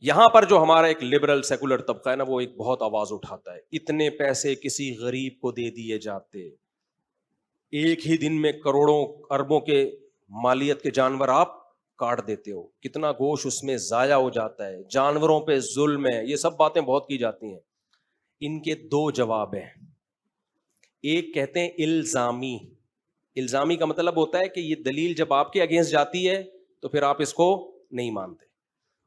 یہاں پر جو ہمارا ایک لبرل سیکولر طبقہ ہے نا، وہ ایک بہت آواز اٹھاتا ہے، اتنے پیسے کسی غریب کو دے دیے جاتے، ایک ہی دن میں کروڑوں اربوں کے مالیت کے جانور آپ کاٹ دیتے ہو، کتنا گوشت اس میں ضائع ہو جاتا ہے، جانوروں پہ ظلم ہے، یہ سب باتیں بہت کی جاتی ہیں۔ ان کے دو جواب ہیں، ایک کہتے ہیں الزامی، الزامی کا مطلب ہوتا ہے کہ یہ دلیل جب آپ کے اگینسٹ جاتی ہے تو پھر آپ اس کو نہیں مانتے،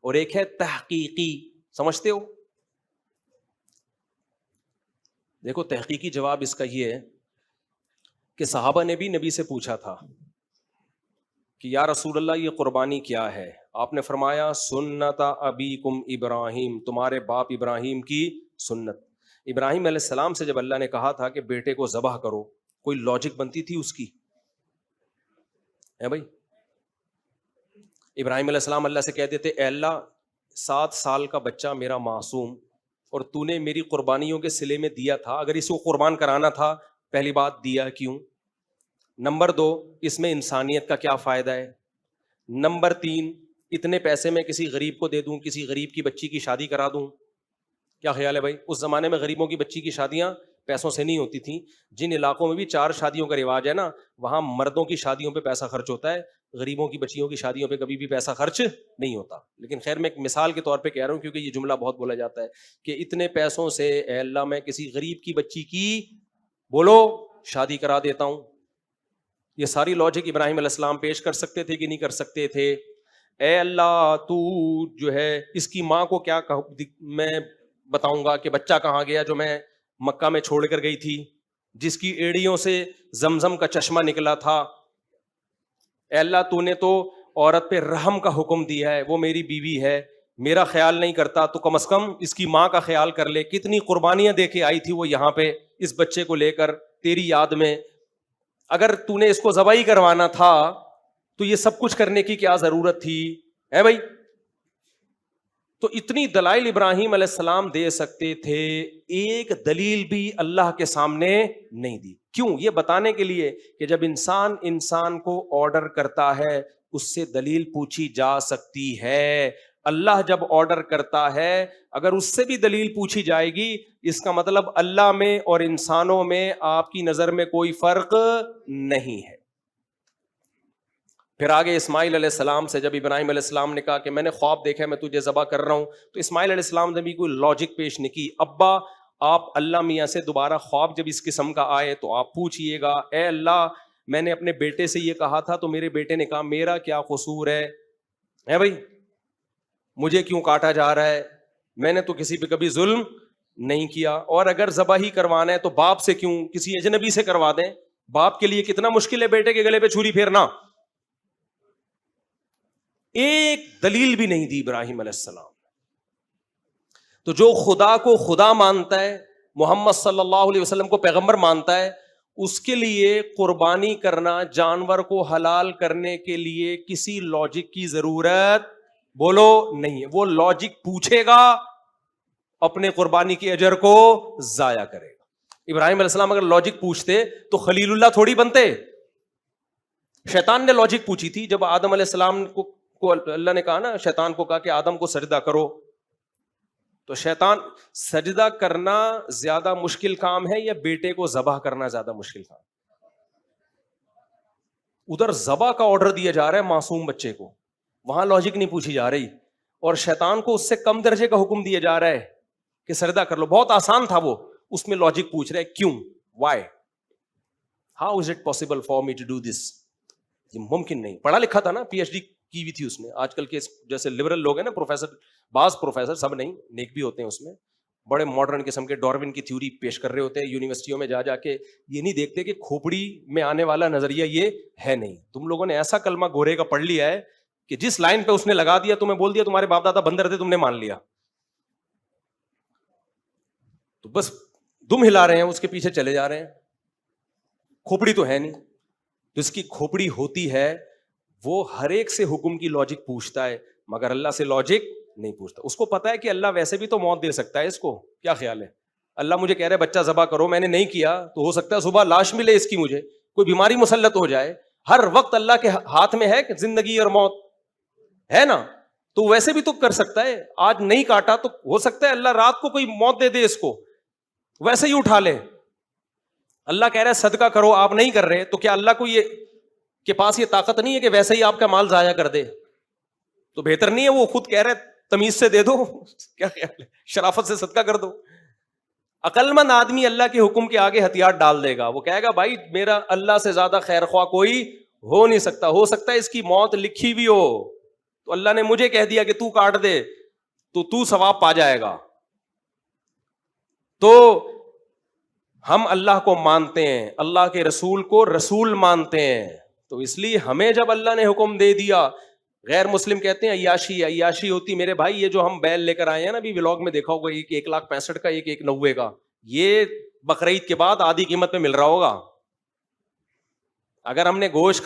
اور ایک ہے تحقیقی، سمجھتے ہو؟ دیکھو تحقیقی جواب اس کا یہ ہے کہ صحابہ نے بھی نبی سے پوچھا تھا کہ یا رسول اللہ یہ قربانی کیا ہے؟ آپ نے فرمایا سنت ابیکم ابراہیم، تمہارے باپ ابراہیم کی سنت۔ ابراہیم علیہ السلام سے جب اللہ نے کہا تھا کہ بیٹے کو ذبح کرو، کوئی لاجک بنتی تھی اس کی؟ ہے بھائی، ابراہیم علیہ السلام اللہ سے کہہ دیتے اے اللہ 7 سال کا بچہ میرا معصوم، اور تو نے میری قربانیوں کے صلے میں دیا تھا، اگر اس کو قربان کرانا تھا پہلی بات دیا کیوں؟ نمبر 2 اس میں انسانیت کا کیا فائدہ ہے؟ نمبر 3 اتنے پیسے میں کسی غریب کو دے دوں، کسی غریب کی بچی کی شادی کرا دوں، کیا خیال ہے بھائی؟ اس زمانے میں غریبوں کی بچی کی شادیاں پیسوں سے نہیں ہوتی تھیں، جن علاقوں میں بھی 4 شادیوں کا رواج ہے نا، وہاں مردوں کی شادیوں پہ پیسہ خرچ ہوتا ہے، غریبوں کی بچیوں کی شادیوں پہ کبھی بھی پیسہ خرچ نہیں ہوتا۔ لیکن خیر میں ایک مثال کے طور پہ کہہ رہا ہوں، کیونکہ یہ جملہ بہت بولا جاتا ہے کہ اتنے پیسوں سے اے اللہ میں کسی غریب کی بچی کی بولو شادی کرا دیتا ہوں۔ یہ ساری لاجک ابراہیم علیہ السلام پیش کر سکتے تھے کہ نہیں کر سکتے تھے؟ اے اللہ تو جو ہے اس کی ماں کو کیا میں بتاؤں گا کہ بچہ کہاں گیا جو میں مکہ میں چھوڑ کر گئی تھی، جس کی ایڑیوں سے زمزم کا چشمہ نکلا تھا؟ اے اللہ تو نے تو عورت پہ رحم کا حکم دیا ہے، وہ میری بیوی ہے، میرا خیال نہیں کرتا تو کم از کم اس کی ماں کا خیال کر لے۔ کتنی قربانیاں دے کے آئی تھی وہ یہاں پہ اس بچے کو لے کر تیری یاد میں، اگر تو نے اس کو ذبح ہی کروانا تھا تو یہ سب کچھ کرنے کی کیا ضرورت تھی؟ ہے بھائی؟ تو اتنی دلائل ابراہیم علیہ السلام دے سکتے تھے، ایک دلیل بھی اللہ کے سامنے نہیں دی۔ کیوں؟ یہ بتانے کے لیے کہ جب انسان کو آرڈر کرتا ہے اس سے دلیل پوچھی جا سکتی ہے۔ اللہ جب آرڈر کرتا ہے اگر اس سے بھی دلیل پوچھی جائے گی، اس کا مطلب اللہ میں اور انسانوں میں آپ کی نظر میں کوئی فرق نہیں ہے۔ پھر آگے اسماعیل علیہ السلام سے جب ابراہیم علیہ السلام نے کہا کہ میں نے خواب دیکھا ہے میں تجھے ذبح کر رہا ہوں، تو اسماعیل علیہ السلام نے بھی کوئی لاجک پیش نہیں کی۔ ابا آپ اللہ میاں سے دوبارہ خواب جب اس قسم کا آئے تو آپ پوچھئے گا، اے اللہ میں نے اپنے بیٹے سے یہ کہا تھا تو میرے بیٹے نے کہا میرا کیا قصور ہے بھائی، مجھے کیوں کاٹا جا رہا ہے؟ میں نے تو کسی پہ کبھی ظلم نہیں کیا، اور اگر ذبح ہی کروانا ہے تو باپ سے کیوں، کسی اجنبی سے کروا دیں۔ باپ کے لیے کتنا مشکل ہے بیٹے کے گلے پہ چھری پھیرنا۔ ایک دلیل بھی نہیں دی ابراہیم علیہ السلام۔ تو جو خدا کو خدا مانتا ہے، محمد صلی اللہ علیہ وسلم کو پیغمبر مانتا ہے، اس کے لیے قربانی کرنا، جانور کو حلال کرنے کے لیے کسی لاجک کی ضرورت بولو نہیں ہے۔ وہ لاجک پوچھے گا، اپنے قربانی کی اجر کو ضائع کرے گا۔ ابراہیم علیہ السلام اگر لاجک پوچھتے تو خلیل اللہ تھوڑی بنتے۔ شیطان نے لاجک پوچھی تھی جب آدم علیہ السلام کو اللہ نے کہا نا، شیطان کو کہا کہ آدم کو سجدہ کرو، تو شیطان سجدہ کرنا زیادہ مشکل کام ہے یا بیٹے کو ذبح کرنا زیادہ مشکل کام؟ ادھر ذبح کا آرڈر دیا جا رہا ہے معصوم بچے کو، وہاں لاجک نہیں پوچھی جا رہی، اور شیطان کو اس سے کم درجے کا حکم دیا جا رہا ہے کہ سجدہ کر لو۔ بہت آسان تھا وہ، اس میں لاجک پوچھ رہے کیوں، why, how is it possible for me to do this? یہ ممکن نہیں۔ پڑھا لکھا تھا نا، پی ایچ ڈی کی بھی تھی اس نے۔ آج کل کے جیسے لبرل لوگ ہیں نا، پروفیسر، بعض پروفیسر، سب نہیں، نیک بھی ہوتے ہیں اس میں، بڑے ماڈرن قسم کے ڈاروین کی تھیوری پیش کر رہے ہوتے ہیں یونیورسٹیوں میں جا کے، یہ نہیں دیکھتے کہ کھوپڑی میں آنے والا نظریہ یہ ہے نہیں۔ تم لوگوں نے ایسا کلمہ گورے کا پڑھ لیا ہے کہ جس لائن پہ اس نے لگا دیا، تمہیں بول دیا تمہارے باپ دادا بندر تھے، تم نے مان لیا، تو بس دم ہلا رہے ہیں، اس کے پیچھے چلے جا رہے ہیں۔ کھوپڑی تو ہے نہیں، جس کی کھوپڑی ہوتی ہے وہ ہر ایک سے حکم کی لاجک پوچھتا ہے، مگر اللہ سے لاجک نہیں پوچھتا۔ اس کو پتا ہے کہ اللہ ویسے بھی تو موت دے سکتا ہے اس کو، کیا خیال ہے؟ اللہ مجھے کہہ رہے بچہ ذبح کرو، میں نے نہیں کیا تو ہو سکتا ہے صبح لاش ملے اس کی، مجھے کوئی بیماری مسلط ہو جائے۔ ہر وقت اللہ کے ہاتھ میں ہے کہ زندگی اور موت ہے نا، تو ویسے بھی تو کر سکتا ہے, آج نہیں کاٹا تو ہو سکتا ہے اللہ رات کو کوئی موت دے دے اس کو, ویسے ہی اٹھا لے. اللہ کہہ رہا ہے صدقہ کرو, آپ نہیں کر رہے, تو کیا اللہ کو یہ کے پاس یہ طاقت نہیں ہے کہ ویسے ہی آپ کا مال ضائع کر دے؟ تو بہتر نہیں ہے وہ خود کہہ رہے تمیز سے دے دو, کیا خیال ہے, شرافت سے صدقہ کر دو. عقل مند آدمی اللہ کے حکم کے آگے ہتھیار ڈال دے گا, وہ کہے گا بھائی میرا اللہ سے زیادہ خیر خواہ کوئی ہو نہیں سکتا, ہو سکتا ہے اس کی موت لکھی بھی ہو, تو اللہ نے مجھے کہہ دیا کہ تو کاٹ دے تو ثواب پا جائے گا. تو ہم اللہ کو مانتے ہیں, اللہ کے رسول کو رسول مانتے ہیں, تو اس لیے ہمیں جب اللہ نے حکم دے دیا, غیر مسلم کہتے ہیں عیاشی ہوتی. میرے بھائی یہ جو ہم بیل لے کر آئے ہیں نا, ابھی ولاگ میں دیکھا ہوگا, 1,65,000 کا, 1,90,000 کا, یہ بقرعید کے بعد آدھی قیمت میں مل رہا ہوگا. اگر ہم نے گوشت